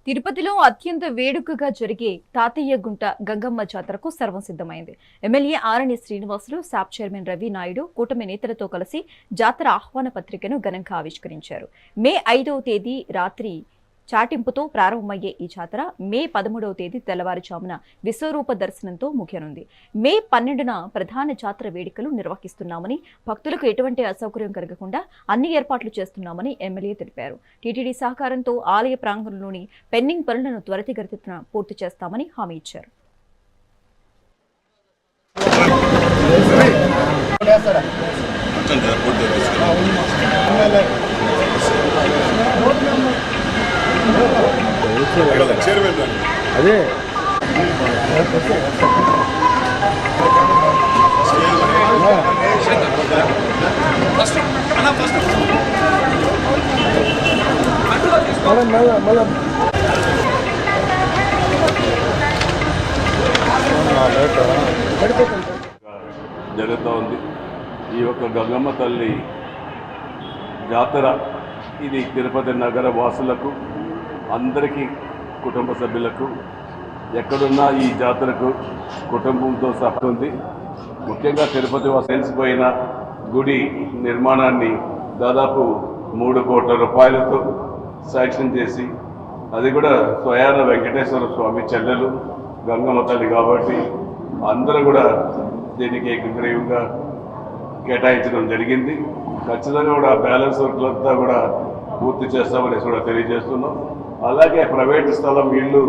తిరుపతిలో అత్యంత వేడుకగా జరిగే తాతయ్యగుంట గంగమ్మ జాతరకు సర్వం సిద్ధమైంది. ఎమ్మెల్యే ఆరణి శ్రీనివాసులు, శాప్ చైర్మన్ రవి నాయుడు కూటమి నేతలతో కలిసి జాతర ఆహ్వాన పత్రికను ఘనంగా ఆవిష్కరించారు. మే 5వ తేదీ రాత్రి చాటింపుతో ప్రారంభమయ్యే ఈ జాతర మే 13వ తేదీ తెల్లవారుజామున విశ్వరూప దర్శనంతో ముగియనుంది. మే 12న ప్రధాన జాతర వేడుకలు నిర్వహిస్తున్నామని, భక్తులకు ఎటువంటి అసౌకర్యం కలగకుండా అన్ని ఏర్పాట్లు చేస్తున్నామని ఎమ్మెల్యే తెలిపారు. టీటీడీ సహకారంతో ఆలయ ప్రాంగణంలోని పెండింగ్ పనులను త్వరితగతిన పూర్తి చేస్తామని హామీ ఇచ్చారు. అదే జరుగుతూ ఉంది. ఈ యొక్క గంగమ్మ తల్లి జాతర ఇది తిరుపతి నగర వాసులకు అందరికీ కుటుంబ సభ్యులకు ఎక్కడున్నా ఈ జాతరకు కుటుంబంతో సహా ఉంది. ముఖ్యంగా తిరుపతి తెలిసిపోయిన గుడి నిర్మాణాన్ని దాదాపు 3 కోట్ల రూపాయలతో శాంక్షన్ చేసి, అది కూడా స్వయాన వెంకటేశ్వర స్వామి చెల్లెలు గంగమ్మ తల్లి కాబట్టి అందరూ కూడా దీనికి ఏకగ్రీవంగా కేటాయించడం జరిగింది. ఖచ్చితంగా కూడా బ్యాలెన్స్ వర్క్లంతా కూడా పూర్తి చేస్తామని కూడా తెలియజేస్తున్నాం. అలాగే ప్రైవేటు స్థలం ఇళ్ళు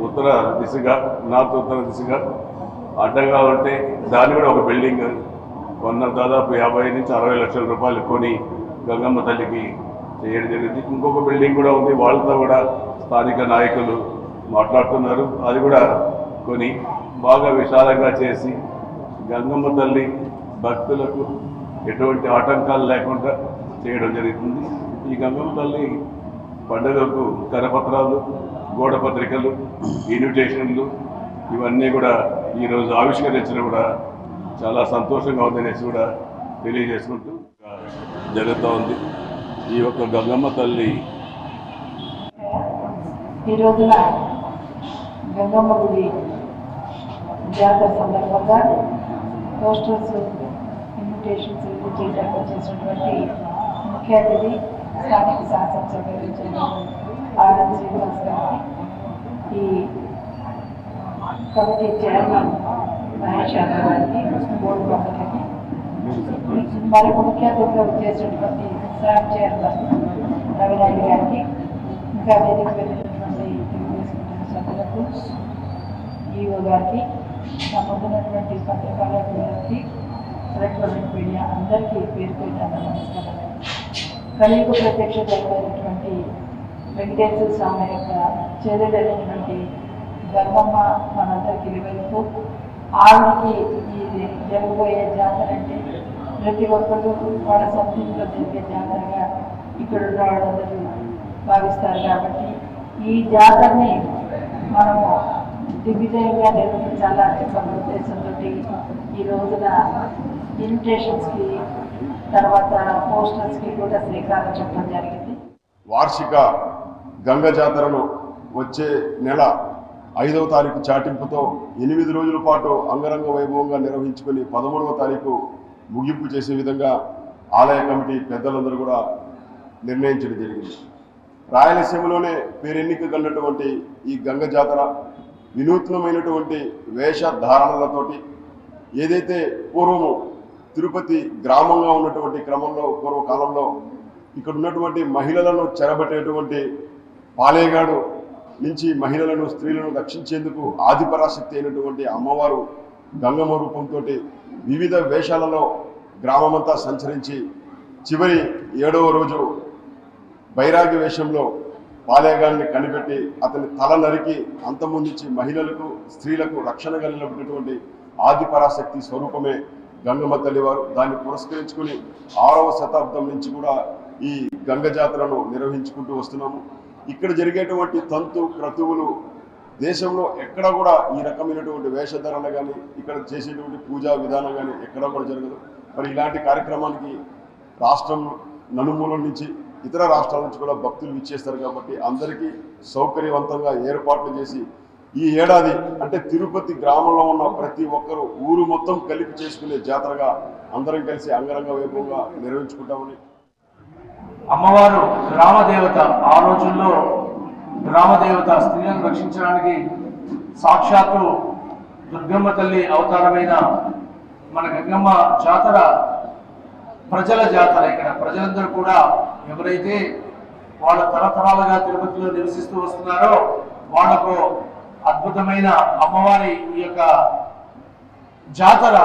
ఉత్తర దిశగా, నార్త్ ఉత్తర దిశగా అడ్డంగా ఉంటే దాన్ని కూడా ఒక బిల్డింగ్ దాదాపు 50 నుంచి 60 లక్షల రూపాయలు కొని గంగమ్మ తల్లికి చేయడం జరిగింది. ఇంకొక బిల్డింగ్ కూడా ఉంది, వాళ్ళతో కూడా స్థానిక నాయకులు మాట్లాడుతున్నారు. అది కూడా కొని బాగా విశాలంగా చేసి గంగమ్మ తల్లి భక్తులకు ఎటువంటి ఆటంకాలు లేకుండా చేయడం జరుగుతుంది. ఈ గంగమ్మ తల్లి పండుగకు కరపత్రాలు, గోడ పత్రికలు, ఇన్విటేషన్లు ఇవన్నీ కూడా ఈరోజు ఆవిష్కరించడం కూడా చాలా సంతోషంగా ఉందనేసి కూడా తెలియజేసుకుంటూ జరుగుతూ ఉంది. ఈ యొక్క గంగమ్మ తల్లి ఈ రోజున గంగమ్మ గుడి జాతర సందర్భంగా పోస్టర్స్, ఇన్విటేషన్స్ చేయడానికి వచ్చేసినటువంటి ముఖ్య అతిథి స్థానిక శాసనసభ్యులు ఆనంద్ శ్రీనివాస్ గారికి, ఈ కమిటీ చైర్మన్ మహేష్ యాదవ్ గారికి, బోర్డు మెంబర్లకి, మరొక ముఖ్య అతిథిగా వచ్చేసినటువంటి శాప్ చైర్మన్ రవి నాయుడు గారికి, ఇంకా వేదిక వెళ్ళినటువంటి తెలుగుదేశం సభ్యులకు, ఈఓ గారికి, నా ముందున్నటువంటి పత్రికాలకి, ఎలక్ట్రానిక్ మీడియా అందరికీ పేరు పెట్టాను నమస్కారం. కలియుగ ప్రత్యక్ష దైవమైనటువంటి వెంకటేశ్వర స్వామి యొక్క చెల్లెలైనటువంటి గంగమ్మ మనందరికీ వెలుగుతూ, ఆవిడికి ఈ జరగబోయే జాతర అంటే ప్రతి ఒక్కరు వాళ్ళ సంతృప్తిలో జరిగే జాతరగా ఇక్కడ ఉన్న వాళ్ళందరూ భావిస్తారు. కాబట్టి ఈ జాతరని మనము దిగ్విజయంగా నిర్వహించాలనే ఉద్దేశంతో ఈ రోజున ఇన్విటేషన్స్కి, తర్వాత పోస్టర్స్కి కూడా శ్రీకారం చుట్టడం జరిగింది. వార్షిక గంగ జాతరను వచ్చే నెల 5వ తారీఖు చాటింపుతో 8 రోజుల పాటు అంగరంగ వైభవంగా నిర్వహించుకొని 13వ తారీఖు ముగింపు చేసే విధంగా ఆలయ కమిటీ పెద్దలందరూ కూడా నిర్ణయించడం జరిగింది. రాయలసీమలోనే పేరెన్నిక కలిగినటువంటి ఈ గంగ జాతర వినూత్నమైనటువంటి వేషధారణలతోటి, ఏదైతే పూర్వము తిరుపతి గ్రామంగా ఉన్నటువంటి క్రమంలో పూర్వకాలంలో ఇక్కడ ఉన్నటువంటి మహిళలను చెరబట్టేటువంటి పాలేగాడు నుంచి మహిళలను, స్త్రీలను రక్షించేందుకు ఆదిపరాశక్తి అయినటువంటి అమ్మవారు గంగమ్మ రూపంతో వివిధ వేషాలలో గ్రామమంతా సంచరించి చివరి 7వ రోజు బైరాగి వేషంలో పాలేగాన్ని కనిపెట్టి అతని తల నరికి అంతమొందించి మహిళలకు, స్త్రీలకు రక్షణ కలిగినటువంటి ఆదిపరాశక్తి స్వరూపమే గంగమ్మ తల్లివారు. దాన్ని పురస్కరించుకుని 6వ శతాబ్దం నుంచి కూడా ఈ గంగ జాతరను నిర్వహించుకుంటూ వస్తున్నాము. ఇక్కడ జరిగేటువంటి తంతు క్రతువులు దేశంలో ఎక్కడ కూడా ఈ రకమైనటువంటి వేషధారణ కానీ, ఇక్కడ చేసేటువంటి పూజా విధానం కానీ ఎక్కడా కూడా జరగదు. మరి ఇలాంటి కార్యక్రమానికి రాష్ట్రం నలుమూలల నుంచి ఇతర రాష్ట్రాల నుంచి కూడా భక్తులు ఇచ్చేస్తారు కాబట్టి అందరికీ సౌకర్యవంతంగా ఏర్పాట్లు చేసి ఈ ఏడాది అంటే తిరుపతి గ్రామంలో ఉన్న ప్రతి ఒక్కరూ ఊరు మొత్తం కలిపి చేసుకునే జాతరగా అందరం కలిసి అంగరంగ వైభవంగా నిర్వహించుకుంటామని. అమ్మవారు గ్రామదేవత. ఆ రోజుల్లో గ్రామదేవత స్త్రీలను రక్షించడానికి సాక్షాత్తు దుర్గమ్మ తల్లి అవతారమైన మన గంగమ్మ జాతర ప్రజల జాతర. ఇక్కడ ప్రజలందరూ కూడా ఎవరైతే వాళ్ళ తరతరాలుగా తిరుపతిలో నివసిస్తూ వస్తున్నారో వాళ్లకు అద్భుతమైన అమ్మవారి ఈ యొక్క జాతర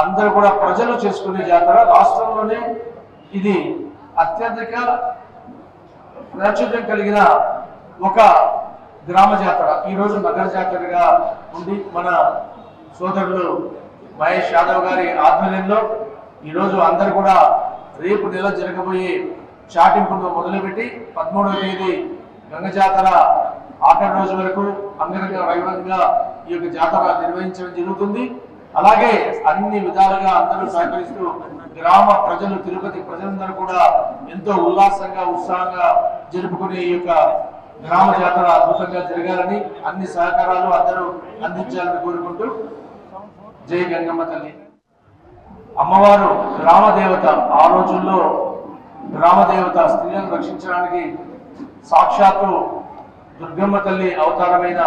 అందరూ కూడా ప్రజలు చేసుకునే జాతర. రాష్ట్రంలోనే ఇది అత్యధిక ప్రాచుర్యం కలిగిన ఒక గ్రామ జాతర. ఈరోజు నగర జాతరగా ఉండి మన సోదరులు మహేష్ యాదవ్ గారి ఆధ్వర్యంలో ఈరోజు అందరు కూడా రేపు నెల జరగబోయే చాటింపును మొదలుపెట్టి 13వ తేదీ గంగ జాతర ఆఖరి రోజు వరకు అంగరంగ వైభవంగా ఈ యొక్క జాతర నిర్వహించడం జరుగుతుంది. అలాగే అన్ని విధాలుగా అందరూ సహకరిస్తూ గ్రామ ప్రజలు తిరుపతి ప్రజలందరూ కూడా ఎంతో ఉల్లాసంగా ఉత్సాహంగా జరుపుకునే ఈ యొక్క గ్రామ జాతర అద్భుతంగా జరగాలని అన్ని సహకారాలు అందరూ అందించాలని కోరుకుంటూ జై గంగమ్మ తల్లి. అమ్మవారు గ్రామదేవత. ఆ రోజుల్లో గ్రామదేవత స్త్రీలను రక్షించడానికి సాక్షాత్తు దుర్గమ్మ తల్లి అవతారమైన